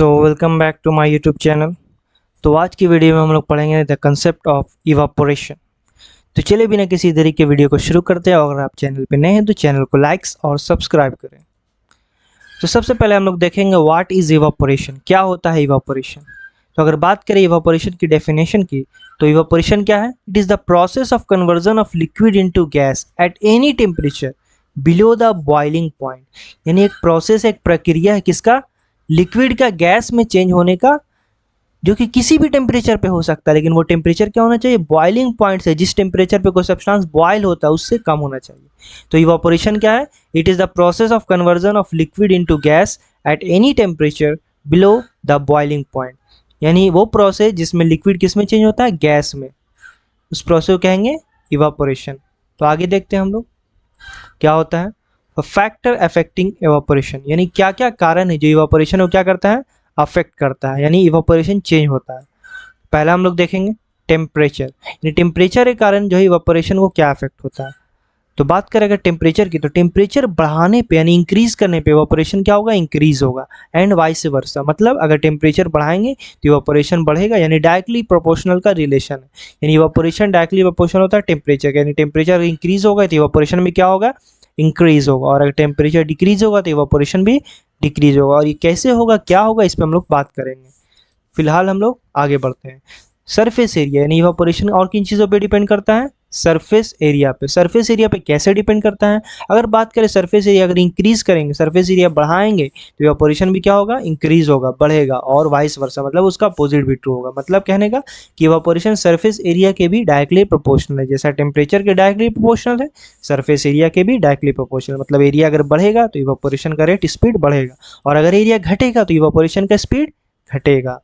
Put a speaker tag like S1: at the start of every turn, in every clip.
S1: Welcome back to my YouTube channel. तो आज की वीडियो में हम लोग पढ़ेंगे द कंसेप्ट ऑफ इवापोरेशन। तो चलिए बिना किसी देरी के वीडियो को शुरू करते हैं। और अगर आप चैनल पे नए हैं तो चैनल को लाइक्स और सब्सक्राइब करें। तो सबसे पहले हम लोग देखेंगे व्हाट इज इवापोरेशन, क्या होता है इवापोरेशन। तो अगर बात करें इवापोरेशन की डेफिनेशन की, तो इवापोरेशन क्या है? It is the process of conversion of liquid into gas at any temperature below the boiling point. यानी एक प्रोसेस, एक प्रक्रिया है किसका? लिक्विड का गैस में चेंज होने का, जो कि किसी भी टेम्परेचर पे हो सकता है, लेकिन वो टेम्परेचर क्या होना चाहिए? बॉइलिंग पॉइंट से, जिस टेम्परेचर पे कोई सब्सटेंस बॉयल होता है उससे कम होना चाहिए। तो इवापोरेशन क्या है? It is the process of conversion of liquid into gas at any temperature below the boiling point. यानी वो प्रोसेस जिसमें लिक्विड किस में चेंज होता है? गैस में। उस प्रोसेस को कहेंगे इवापोरेशन। तो आगे देखते हैं हम लोग क्या होता है। फैक्टर अफेक्टिंग इवापोरेशन, यानी क्या क्या कारण है जो इवापोरेशन को क्या करता है? अफेक्ट करता है, यानी इवापोरेशन चेंज होता है। पहला हम लोग देखेंगे टेम्परेचर, यानी टेम्परेचर के कारण जो है इवापोरेशन को क्या अफेक्ट होता है। तो बात करें अगर टेम्परेचर की, तो टेम्परेचर बढ़ाने पे यानी इंक्रीज करने पे इवापोरेशन क्या होगा? इंक्रीज होगा। एंड वाइस वर्सा, मतलब अगर टेम्परेचर बढ़ाएंगे तो इवापोरेशन बढ़ेगा, यानी डायरेक्टली प्रोपोर्शनल का रिलेशन है। यानी इवापोरेशन डायरेक्टली प्रोपोर्शनल होता है टेम्परेचर का, यानी टेम्परेचर इंक्रीज होगा तो इवापोरेशन में क्या होगा? इंक्रीज होगा। और अगर टेम्परेचर डिक्रीज होगा तो इवापोरेशन भी डिक्रीज होगा। और ये कैसे होगा, क्या होगा, इस पर हम लोग बात करेंगे। फिलहाल हम लोग आगे बढ़ते हैं। सरफेस एरिया, यानी इवापोरेशन और किन चीज़ों पे डिपेंड करता है? सरफेस एरिया पे। सरफेस एरिया पे कैसे डिपेंड करता है? अगर बात करें सरफेस एरिया अगर इंक्रीज करेंगे, सरफेस एरिया बढ़ाएंगे तो इवापोरेशन भी क्या होगा? इंक्रीज होगा, बढ़ेगा। और वाइस वर्सा, मतलब उसका अपोजिट भी ट्रू होगा। मतलब कहने का कि इवापोरेशन सरफेस एरिया के भी डायरेक्टली प्रोपोर्शनल है। जैसा टेम्परेचर के डायरेक्टली प्रोपोर्शनल है, सरफेस एरिया के भी डायरेक्टली प्रोपोर्शनल। मतलब एरिया अगर बढ़ेगा तो इवापोरेशन का रेट स्पीड बढ़ेगा, और अगर एरिया घटेगा तो इवापोरेशन का स्पीड घटेगा।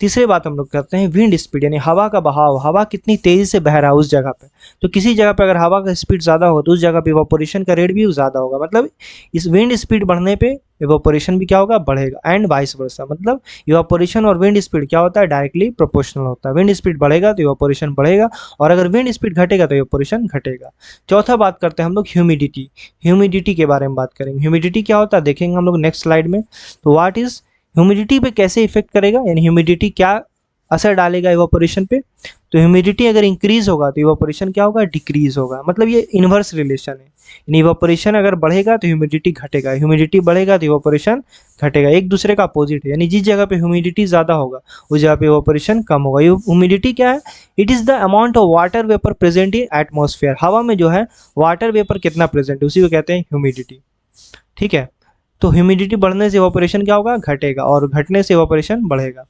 S1: तीसरी बात हम लोग करते हैं विंड स्पीड, यानी हवा का बहाव, हवा कितनी तेजी से बह रहा है उस जगह पे। तो किसी जगह पे अगर हवा का स्पीड ज़्यादा हो तो उस जगह पे इवापोरेशन का रेट भी ज़्यादा होगा। मतलब इस विंड स्पीड बढ़ने पे इवापोरेशन भी क्या होगा? बढ़ेगा। एंड वाइस वर्सा, मतलब इवापोरेशन और विंड स्पीड क्या होता है? डायरेक्टली प्रोपोर्शनल होता है। विंड स्पीड बढ़ेगा तो इवापोरेशन बढ़ेगा, और अगर विंड स्पीड घटेगा तो इवापोरेशन घटेगा। चौथा बात करते हैं हम लोग ह्यूमिडिटी। ह्यूमिडिटी के बारे में बात करेंगे। ह्यूमिडिटी क्या होता है देखेंगे हम लोग नेक्स्ट स्लाइड में। तो व्हाट इज ह्यूमिडिटी पे कैसे इफेक्ट करेगा, यानी ह्यूमिडिटी क्या असर डालेगा इवापोरेशन पे। तो ह्यूमिडिटी अगर इंक्रीज होगा तो इवापोरेशन क्या होगा? डिक्रीज होगा। मतलब ये इन्वर्स रिलेशन है, यानी इवापोरेशन अगर बढ़ेगा तो ह्यूमिडिटी घटेगा, ह्यूमिडिटी बढ़ेगा तो इवापोरेशन घटेगा। एक दूसरे का अपोजिट है, यानी जिस जगह पे ह्यूमिडिटी ज़्यादा होगा उस जगह पे इवापोरेशन कम होगा। ये ह्यूमिडिटी क्या है? It is the amount of water vapour present in atmosphere. हवा में जो है वाटर वेपर कितना प्रेजेंट है उसी को कहते हैं ह्यूमिडिटी। ठीक है। तो ह्यूमिडिटी बढ़ने से इवापोरेशन क्या होगा? घटेगा, और घटने से इवापोरेशन बढ़ेगा।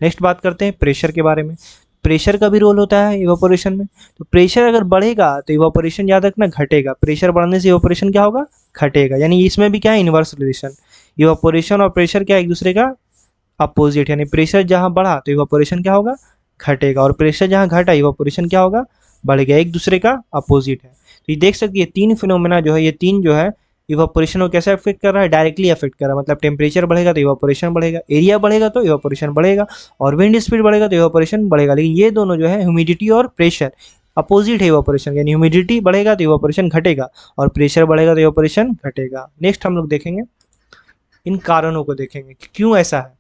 S1: नेक्स्ट बात करते हैं प्रेशर के बारे में। प्रेशर का भी रोल होता है इवापोरेशन में। तो प्रेशर अगर बढ़ेगा तो इवापोरेशन याद रखना घटेगा, प्रेशर बढ़ने से इवापोरेशन क्या होगा? घटेगा। यानी इसमें भी क्या है? Inverse relation. इवापोरेशन और प्रेशर क्या एक दूसरे का अपोजिट, यानी प्रेशर जहाँ बढ़ा तो इवापोरेशन क्या होगा? घटेगा, और प्रेशर जहाँ घटा इवापोरेशन क्या होगा? बढ़ गया। एक दूसरे का अपोजिट है। तो ये देख सकते हैं तीन फिनोमेना जो है, ये तीन जो है इवापोरेशन को कैसे अफेक्ट कर रहा है? डायरेक्टली अफेक्ट कर रहा है। मतलब टेम्परेचर बढ़ेगा तो इवापोरेशन बढ़ेगा, एरिया बढ़ेगा तो इवापोरेशन बढ़ेगा, और विंड स्पीड बढ़ेगा तो इवापोरेशन बढ़ेगा। लेकिन ये दोनों जो है ह्यूमिडिटी और प्रेशर अपोजिट है इवापोरेशन, यानी ह्यूमिडिटी बढ़ेगा तो इवापोरेशन घटेगा, और प्रेशर बढ़ेगा तो इवापोरेशन घटेगा। नेक्स्ट हम लोग देखेंगे इन कारणों को, देखेंगे कि क्यों ऐसा है।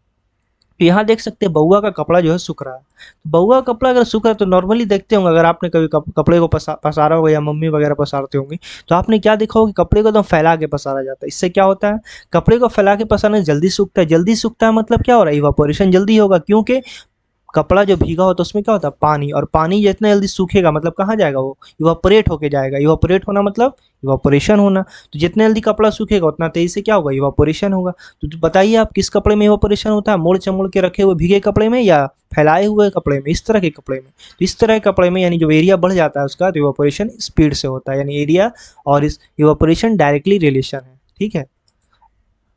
S1: तो यहाँ देख सकते हैं बउआ का कपड़ा जो है सूख रहा है। तो बउआ का कपड़ा अगर सूख रहा है तो नॉर्मली देखते होंगे, अगर आपने कभी कपड़े को पसारा होगा या मम्मी वगैरह पसारते होंगे, तो आपने क्या देखा होगा कि कपड़े को एकदम फैला के पसारा जाता है। इससे क्या होता है? कपड़े को फैला के पसारने जल्दी सूखता है। जल्दी सूखता है मतलब क्या हो रहा है? इवापोरेशन जल्दी होगा, क्योंकि कपड़ा जो भीगा होता है उसमें क्या होता है? पानी। और पानी जितना जल्दी सूखेगा मतलब कहाँ जाएगा? वो इवापोरेट होके जाएगा। इवापोरेट होना मतलब इवापोरेशन होना। तो जितना जल्दी कपड़ा सूखेगा उतना तेजी से क्या होगा? इवापोरेशन होगा। तो बताइए आप किस कपड़े में इवापोरेशन होता है? मोड़ चमोड़ के रखे हुए भीगे कपड़े में, या फैलाए हुए कपड़े में, इस तरह के कपड़े में? तो इस तरह के कपड़े में यानी जो एरिया बढ़ जाता है उसका, तो इवापोरेशन स्पीड से होता है। यानी एरिया और इस इवापोरेशन डायरेक्टली रिलेशन है। ठीक है।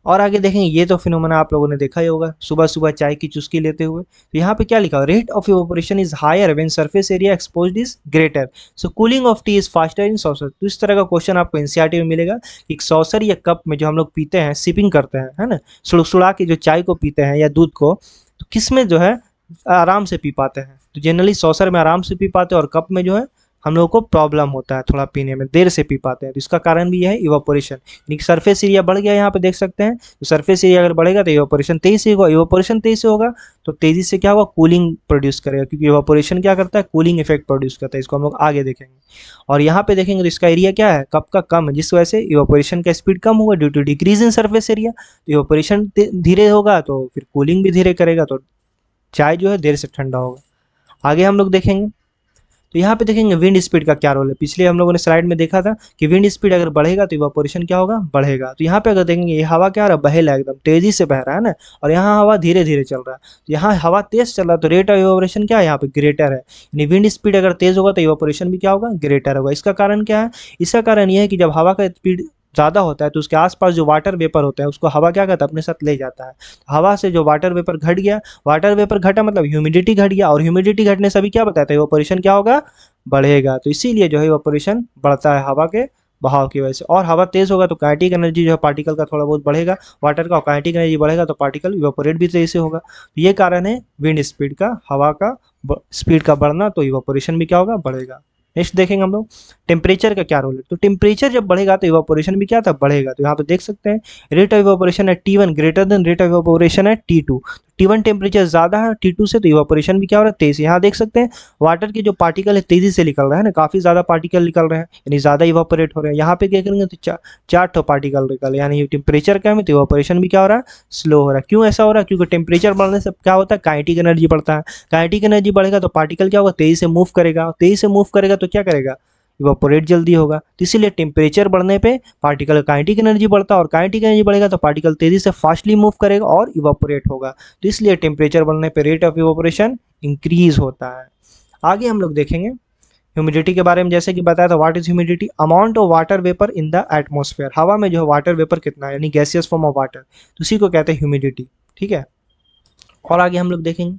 S1: और आगे देखेंगे, ये तो फिनोमेना आप लोगों ने देखा ही होगा सुबह सुबह चाय की चुस्की लेते हुए। तो यहाँ पे क्या लिखा? Rate of evaporation is higher when surface area exposed is greater, so cooling of tea is faster in saucer. तो इस तरह का क्वेश्चन आपको एनसीईआरटी में मिलेगा कि एक सॉसर या कप में जो हम लोग पीते हैं, सिपिंग करते हैं, है ना, सुड़ा के जो चाय को पीते हैं या दूध को, तो किस में जो है आराम से पी पाते हैं? तो जनरली सॉसर में आराम से पी पाते हैं, और कप में जो है हम लोगों को प्रॉब्लम होता है थोड़ा पीने में, देर से पी पाते हैं। तो इसका कारण भी है इवापोरेशन, यानी कि सरफेस एरिया बढ़ गया, यहाँ पे देख सकते हैं। तो सरफेस एरिया अगर बढ़ेगा तो इवापोरेशन तेजी से होगा, इवापोरेशन तेजी से होगा तो तेजी से क्या होगा, कूलिंग प्रोड्यूस करेगा, क्योंकि इवापोरेशन क्या करता है, कूलिंग इफेक्ट प्रोड्यूस करता है। इसको हम लोग आगे देखेंगे। और यहाँ पे देखेंगे तो इसका एरिया क्या है, कब का कम है, जिस वजह से इवापोरेशन का स्पीड कम होगा due to decrease in surface area. तो इवापोरेशन धीरे होगा तो फिर कूलिंग भी धीरे करेगा, तो चाय जो है देर से ठंडा होगा। आगे हम लोग देखेंगे तो यहाँ पे देखेंगे विंड स्पीड का क्या रोल है। पिछले हम लोगों ने स्लाइड में देखा था कि विंड स्पीड अगर बढ़ेगा तो इवापोरेशन क्या होगा, बढ़ेगा। तो यहाँ पे अगर देखेंगे ये हवा क्या हो रहा है, बहेला एकदम तेजी से बह रहा है ना, और यहाँ हवा धीरे धीरे चल रहा है। तो यहाँ हवा तेज चल रहा है तो रेट ऑफ इवापोरेशन क्या है, यहाँ पे ग्रेटर है। यानी विंड स्पीड अगर तेज होगा तो इवापोरेशन भी क्या होगा, ग्रेटर होगा। इसका कारण क्या है, इसका कारण यह है कि जब हवा का स्पीड ज़्यादा होता है तो उसके आसपास जो वाटर वेपर होता है उसको हवा क्या करता है, अपने साथ ले जाता है। हवा से जो वाटर वेपर घट गया, वाटर वेपर घटा मतलब ह्यूमिडिटी घट गया, और ह्यूमिडिटी घटने से भी क्या बताता है, इवापोरेशन क्या होगा, बढ़ेगा। तो इसीलिए जो है इवापोरेशन बढ़ता है हवा के बहाव की वजह से। और हवा तेज होगा तो काइनेटिक एनर्जी जो है पार्टिकल का थोड़ा बहुत बढ़ेगा, वाटर का, और काइनेटिक एनर्जी बढ़ेगा तो पार्टिकल इवापोरेट भी तेजी से होगा। तो ये कारण है विंड स्पीड का, हवा का स्पीड का बढ़ना, तो इवापोरेशन भी क्या होगा, बढ़ेगा। नेक्स्ट देखेंगे हम लोग टेम्परेचर का क्या रोल है। तो टेम्परेचर जब बढ़ेगा तो इवापोरेशन भी क्या था, बढ़ेगा। तो यहाँ पे देख सकते हैं रेट ऑफ इवापोरेशन है T1 greater than rate of evaporation है T2। T1 टेम्परेचर ज्यादा है T2 से, तो इवापोरेशन भी क्या हो रहा है, तेज। यहाँ देख सकते हैं वाटर के जो पार्टिकल है तेजी से निकल रहा है ना, काफी ज्यादा पार्टिकल निकल रहे हैं, यानी ज्यादा इवापोरेट हो रहे हैं। यहाँ पे क्या करेंगे तो चार ठो पार्टिकल निकल, यानी टेम्परेचर कम है तो इवापोरेशन भी क्या हो रहा है, स्लो हो रहा है। क्यों ऐसा हो रहा है, क्योंकि टेम्परेचर बढ़ने से क्या होता है, काइनेटिक एनर्जी बढ़ता है। काइनेटिक एनर्जी बढ़ेगा तो पार्टिकल क्या होगा, तेजी से मूव करेगा, तेजी से मूव करेगा तो क्या करेगा, इवापोरेट जल्दी होगा। तो इसीलिए टेम्परेचर बढ़ने पे पार्टिकल का काइनेटिक एनर्जी बढ़ता है, और काइनेटिक एनर्जी बढ़ेगा तो पार्टिकल तेजी से फास्टली मूव करेगा और इवापोरेट होगा। तो इसलिए टेम्परेचर बढ़ने पे रेट ऑफ इवापोरेशन इंक्रीज होता है। आगे हम लोग देखेंगे ह्यूमिडिटी के बारे में। जैसे कि बताया था, what is humidity, amount of water vapour in the atmosphere. हवा में जो है वाटर वेपर कितना है, यानी गैसियस फॉर्म ऑफ वाटर, तो उसी को कहते हैं ह्यूमिडिटी। ठीक है, और आगे हम लोग देखेंगे।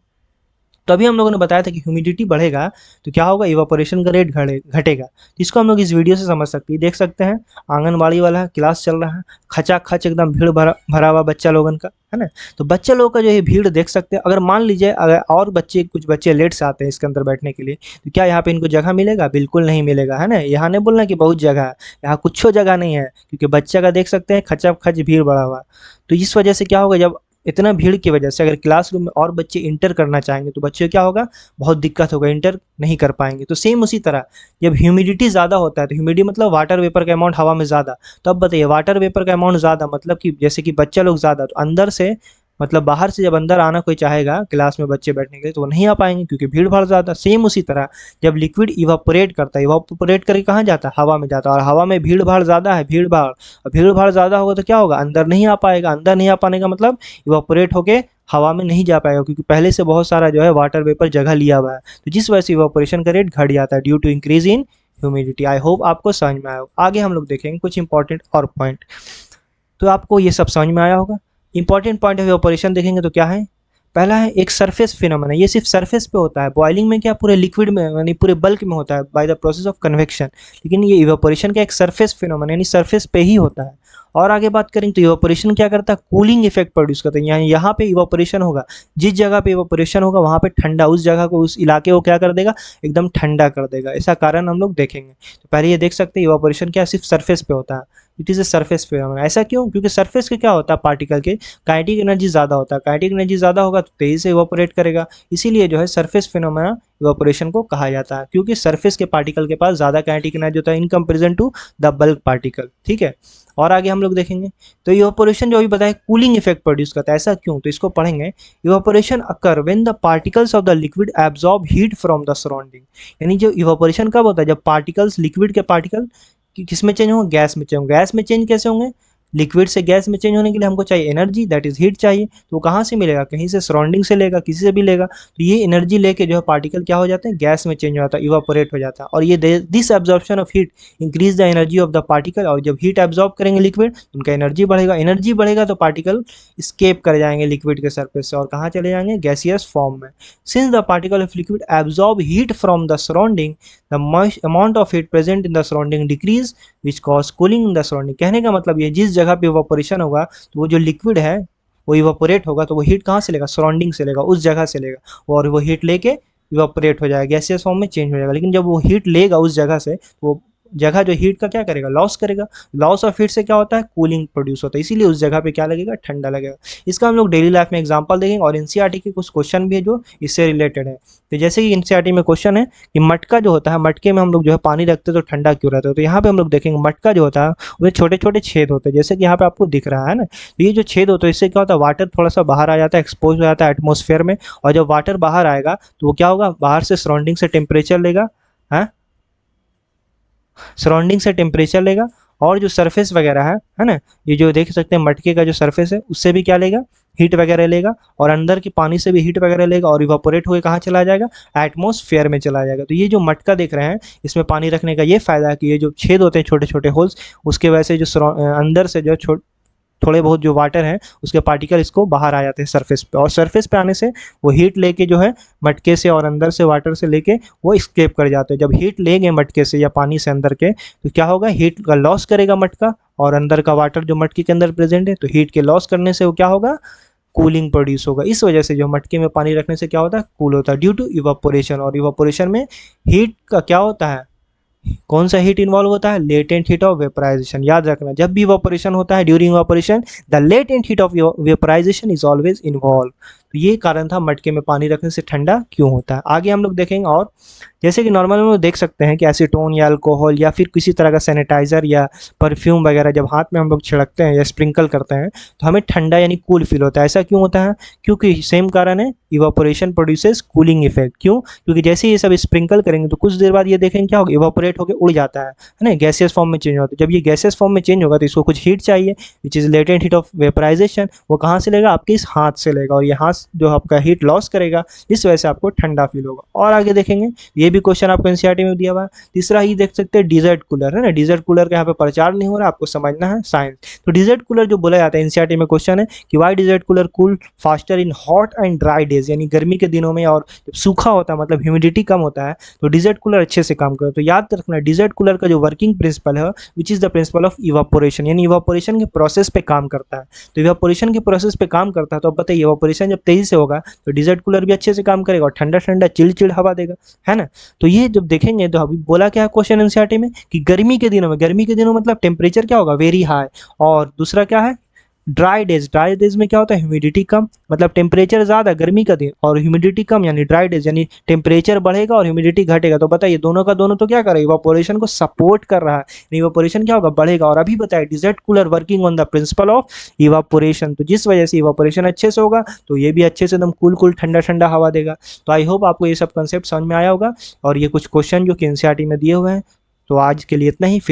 S1: तो अभी हम लोगों ने बताया था कि ह्यूमिडिटी बढ़ेगा तो क्या होगा, इवापोरेशन का रेट घटेगा। तो इसको हम लोग इस वीडियो से समझ सकते हैं। देख सकते हैं आंगनबाड़ी वाला क्लास चल रहा है, खचा खच एकदम भीड़ भरा हुआ बच्चा लोगन का, है ना। तो बच्चा लोगों का जो है भीड़ देख सकते हैं। अगर मान लीजिए अगर और बच्चे, कुछ बच्चे लेट से आते हैं इसके अंदर बैठने के लिए, तो क्या यहाँ पे इनको जगह मिलेगा, बिल्कुल नहीं मिलेगा, है ना। यहाँ नहीं बोलना कि बहुत जगह है, यहाँ कुछ जगह नहीं है, क्योंकि बच्चा का देख सकते हैं खचा खच भीड़ बढ़ा हुआ। तो इस वजह से क्या होगा, जब इतना भीड़ की वजह से अगर क्लासरूम में और बच्चे इंटर करना चाहेंगे तो बच्चे क्या होगा, बहुत दिक्कत होगा, इंटर नहीं कर पाएंगे। तो सेम उसी तरह जब ह्यूमिडिटी ज़्यादा होता है, तो ह्यूमिडिटी मतलब वाटर वेपर का अमाउंट हवा में ज़्यादा, तो अब बताइए वाटर वेपर का अमाउंट ज़्यादा मतलब कि जैसे कि बच्चा लोग ज़्यादा, तो अंदर से मतलब बाहर से जब अंदर आना कोई चाहेगा क्लास में बच्चे बैठने के लिए तो वो नहीं आ पाएंगे, क्योंकि भीड़ भाड़ ज़्यादा। सेम उसी तरह जब लिक्विड इवापोरेट करता है, इवापोरेट करके कहाँ जाता है, हवा में जाता है, और हवा में भीड़ भाड़ ज़्यादा है, भीड़ भाड़ ज़्यादा होगा तो क्या होगा, अंदर नहीं आ पाएगा। अंदर नहीं आ पाने का मतलब इवापोरेट होके हवा में नहीं जा पाएगा, क्योंकि पहले से बहुत सारा जो है वाटर वेपर जगह लिया हुआ है। तो जिस वजह से इवापोरेशन का रेट घट जाता है due to increase in humidity. I hope आपको समझ में आया होगा। आगे हम लोग देखेंगे कुछ इंपॉर्टेंट और पॉइंट, तो आपको ये सब समझ में आया होगा। इंपॉर्टेंट पॉइंट ऑफ इवापोरेशन देखेंगे तो क्या है, पहला है एक सरफेस फिनोमेना, ये सिर्फ सरफेस पे होता है। बॉइलिंग में क्या पूरे लिक्विड में यानी पूरे बल्क में होता है by the process of convection, लेकिन ये इवापोरेशन का एक सरफेस फिनोमेना यानी सरफेस पे ही होता है। और आगे बात करेंगे तो इवापोरेशन क्या करता है, कूलिंग इफेक्ट प्रोड्यूस करता है। यहाँ पे इवापोरेशन होगा, जिस जगह पे इवापोरेशन होगा वहाँ पे ठंडा, उस जगह को, उस इलाके को क्या कर देगा, एकदम ठंडा कर देगा। ऐसा कारण हम लोग देखेंगे। तो पहले ये देख सकते हैं इवापोरेशन क्या सिर्फ सरफेस पे होता है, it is a surface phenomena. ऐसा क्यों, क्योंकि सरफेस के क्या होता है, पार्टिकल के काइनेटिक एनर्जी ज़्यादा होता है, काइनेटिक एनर्जी ज़्यादा होगा तो तेजी से इवापोरेट करेगा। इसीलिए जो है सरफेस फिनोमेना इवापोरेशन को कहा जाता है, क्योंकि सरफेस के पार्टिकल के पास ज़्यादा काइनेटिक एनर्जी होता है in comparison to the bulk particle. ठीक है, और आगे हम लोग देखेंगे तो इवापोरेशन जो अभी बताया कूलिंग इफेक्ट प्रोड्यूस करता है। ऐसा क्यों, तो इसको पढ़ेंगे। Evaporation occur when the particles of the liquid absorb heat from the surrounding, यानी जो इवापोरेशन कब होता है, जब पार्टिकल्स, लिक्विड के पार्टिकल किस में चेंज होंगे, गैस में चेंज होंगे। गैस में चेंज कैसे होंगे, लिक्विड से गैस में चेंज होने के लिए हमको चाहिए एनर्जी, दैट इज हीट चाहिए। तो वो कहाँ से मिलेगा, कहीं से, सराउंडिंग से लेगा, किसी से भी लेगा। तो ये एनर्जी लेके जो है पार्टिकल क्या हो जाते हैं, गैस में चेंज हो जाता है, इवापोरेट हो जाता है। और ये this absorption of heat increase the energy of the particle, और जब हीट एब्जॉर्ब करेंगे लिक्विड तो उनका एनर्जी बढ़ेगा, एनर्जी बढ़ेगा तो पार्टिकल स्केप कर जाएंगे लिक्विड के सरफेस से और कहाँ चले जाएंगे, गैसियस फॉर्म में। Since the particle of liquid absorb heat from the surrounding, the amount of heat present in the surrounding decrease which cause cooling in the surrounding. कहने का मतलब ये, जिस जगह पे इवापोरेशन होगा तो वो जो लिक्विड है वो इवापोरेट होगा तो वो हीट कहाँ से लेगा, सराउंडिंग से लेगा, उस जगह से लेगा, और वो हीट लेके इवापोरेट हो जाएगा, गैसियस फॉर्म में चेंज हो जाएगा। लेकिन जब वो हीट लेगा उस जगह से, वो जगह जो हीट का क्या करेगा, लॉस करेगा। लॉस ऑफ हीट से क्या होता है, कूलिंग प्रोड्यूस होता है, इसीलिए उस जगह पे क्या लगेगा, ठंडा लगेगा। इसका हम लोग डेली लाइफ में एग्जांपल देखेंगे और एनसीईआरटी के कुछ क्वेश्चन भी है जो इससे रिलेटेड है। तो जैसे कि एनसीईआरटी में क्वेश्चन है कि मटका जो होता है, मटके में हम लोग जो है पानी रखते हैं तो ठंडा क्यों रहता है। तो यहाँ पे हम लोग देखेंगे मटका जो होता है उसमें छोटे छोटे छेद होते हैं, जैसे कि यहाँ पे आपको दिख रहा है ना। तो ये जो छेद होता है इससे क्या होता है, वाटर थोड़ा सा बाहर आ जाता है, एक्सपोज हो जाता है एटमोसफेयर में। और जब वाटर बाहर आएगा तो वो क्या होगा, बाहर से सराउंडिंग से टेम्परेचर लेगा, है सराउंडिंग से टेम्परेचर लेगा। और जो सरफेस वगैरह है ना, ये जो देख सकते हैं मटके का जो सरफेस है उससे भी क्या लेगा, हीट वगैरह लेगा। और अंदर के पानी से भी हीट वगैरह लेगा और इवापोरेट होकर कहाँ चला जाएगा, एटमॉस्फेयर में चला जाएगा। तो ये जो मटका देख रहे हैं इसमें पानी रखने का ये फायदा है कि ये जो छेद होते हैं छोटे छोटे होल्स, उसके वजह से जो अंदर से जो थोड़े बहुत जो वाटर है उसके पार्टिकल इसको बाहर आ जाते हैं सरफेस पे। और सरफेस पे आने से वो हीट लेके जो है मटके से और अंदर से वाटर से लेके वो स्केप कर जाते हैं। जब हीट लेंगे मटके से या पानी से अंदर के, तो क्या होगा, हीट का लॉस करेगा मटका, और अंदर का वाटर जो मटके के अंदर प्रेजेंट है, तो हीट के लॉस करने से वो क्या होगा, कूलिंग प्रोड्यूस होगा। इस वजह से जो मटके में पानी रखने से क्या होता है, कूल होता है ड्यू टू इवापोरेशन। और इवापोरेशन में हीट का क्या होता है, कौन सा हीट इन्वॉल्व होता है, लेटेंट हीट ऑफ वेपराइजेशन। याद रखना, जब भी इवापोरेशन होता है during evaporation the latent heat of vaporization is always involve. तो ये कारण था मटके में पानी रखने से ठंडा क्यों होता है। आगे हम लोग देखेंगे। और जैसे कि नॉर्मल हम लोग देख सकते हैं कि एसीटोन या अल्कोहल या फिर किसी तरह का सैनिटाइजर या परफ्यूम वगैरह जब हाथ में हम लोग छिड़कते हैं या स्प्रिंकल करते हैं तो हमें ठंडा यानी कूल फील होता है। ऐसा क्यों होता है, क्योंकि सेम कारण है, इवापोरेशन प्रोड्यूसेस कूलिंग इफेक्ट। क्यों, क्योंकि जैसे ये सब स्प्रिंकल करेंगे तो कुछ देर बाद ये देखेंगे क्या होगा, इवापोरेट होकर उड़ जाता है ना, गैसियस फॉर्म में चेंज होता है। जब ये गैसियस फॉर्म में चेंज होगा तो इसको कुछ हीट चाहिए, which is latent heat of vaporization. वो कहाँ से लेगा, आपके इस हाथ से लेगा, और ये हाथ जो आपका हीट लॉस करेगा, इस वजह से आपको ठंडा फील होगा। और आगे देखेंगे, ये भी क्वेश्चन आपको एनसीईआरटी में दिया हुआ है। तीसरा ही देख सकते हैं, डिजर्ट कूलर है ना। डिजर्ट कूलर का यहाँ पे प्रचार नहीं हो रहा, आपको समझना है साइंस। तो डिजर्ट कूलर जो बोला जाता है, एनसीईआरटी में क्वेश्चन है कि why desert cooler cool faster in hot and dry days, यानी गर्मी के दिनों में और जब सूखा होता है, मतलब ह्यूमिडिटी कम होता है, तो डिजर्ट कूलर अच्छे से काम करता है। तो याद रखना, डिजर्ट कूलर का जो वर्किंग प्रिंसिपल है which is the principle of evaporation, यानी इवापोरेशन के प्रोसेस पे काम करता है। तो इवापोरेशन के प्रोसेस पे काम करता है, तो अब बताइए इवापोरेशन जब तेजी से होगा तो डिजर्ट कूलर भी अच्छे से काम करेगा और ठंडा ठंडा चिल चिल हवा देगा, है ना। तो ये जब देखेंगे तो अभी बोला क्या है क्वेश्चन एनसीईआरटी में कि गर्मी के दिनों में, गर्मी के दिनों मतलब टेम्परेचर क्या होगा, वेरी हाई। और दूसरा क्या है, ड्राई डेज, ड्राई डेज में क्या होता है, ह्यूमिडिटी कम, मतलब टेम्परेचर ज़्यादा गर्मी का दिन और ह्यूमिडिटी कम, यानी ड्राई डेज, यानी टेम्परेचर बढ़ेगा और ह्यूमिडिटी घटेगा। तो बताइए दोनों का दोनों तो क्या कर रहा है, इवापोरेशन को सपोर्ट कर रहा है, इवापोरेशन क्या होगा, बढ़ेगा। और अभी बताया desert cooler working on the principle of evaporation, तो जिस वजह से इवापोरेशन अच्छे से होगा तो ये भी अच्छे से एकदम कूल कूल ठंडा ठंडा हवा देगा। तो आई होप आपको ये सब कंसेप्ट समझ में आया होगा। और ये कुछ क्वेश्चन जो कि एनसीईआरटी में दिए हुए हैं। तो आज के लिए इतना ही, फिर